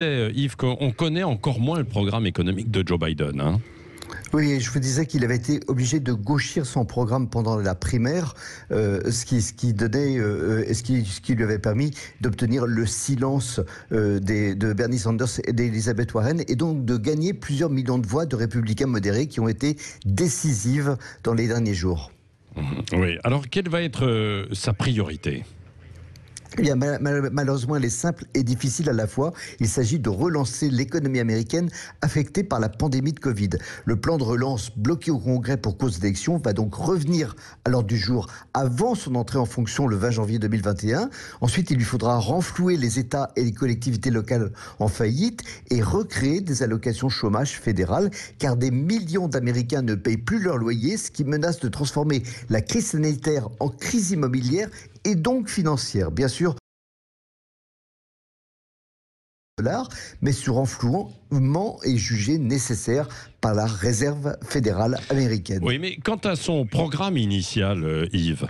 Yves, qu'on connaît encore moins le programme économique de Joe Biden, hein. Oui, je vous disais qu'il avait été obligé de gauchir son programme pendant la primaire, ce qui lui avait permis d'obtenir le silence de Bernie Sanders et d'Elizabeth Warren, et donc de gagner plusieurs millions de voix de républicains modérés qui ont été décisives dans les derniers jours. Oui. Alors, quelle va être sa priorité? Eh bien, malheureusement, elle est simple et difficile à la fois. Il s'agit de relancer l'économie américaine affectée par la pandémie de Covid. Le plan de relance bloqué au Congrès pour cause d'élection va donc revenir à l'ordre du jour avant son entrée en fonction le 20 janvier 2021. Ensuite, il lui faudra renflouer les États et les collectivités locales en faillite et recréer des allocations chômage fédérales, car des millions d'Américains ne payent plus leur loyer, ce qui menace de transformer la crise sanitaire en crise immobilière et donc financière. Bien sûr, mais ce renflouement est jugé nécessaire par la Réserve fédérale américaine. Oui, mais quant à son programme initial, Yves.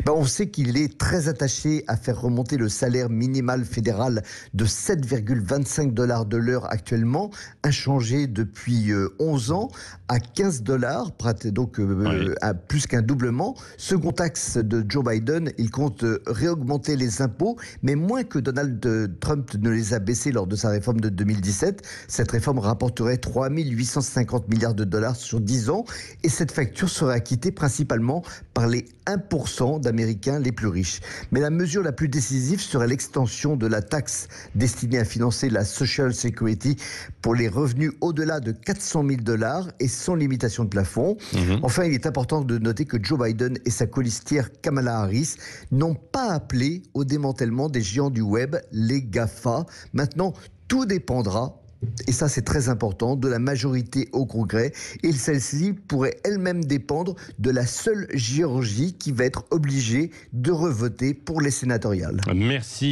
On sait qu'il est très attaché à faire remonter le salaire minimal fédéral de 7,25 $ de l'heure actuellement, inchangé depuis 11 ans, à 15 $, donc à plus qu'un doublement. Second axe de Joe Biden, il compte réaugmenter les impôts, mais moins que Donald Trump ne les a baissés lors de sa réforme de 2017. Cette réforme rapporterait 3 850 milliards de dollars sur 10 ans, et cette facture serait acquittée principalement par les 1% d'Américains les plus riches. Mais la mesure la plus décisive serait l'extension de la taxe destinée à financer la Social Security pour les revenus au-delà de 400 000 $ et sans limitation de plafond. Enfin, il est important de noter que Joe Biden et sa colistière Kamala Harris n'ont pas appelé au démantèlement des géants du web, les GAFA. Maintenant, tout dépendra, et ça c'est très important, de la majorité au Congrès, et celle-ci pourrait elle-même dépendre de la seule Géorgie qui va être obligée de revoter pour les sénatoriales. Merci.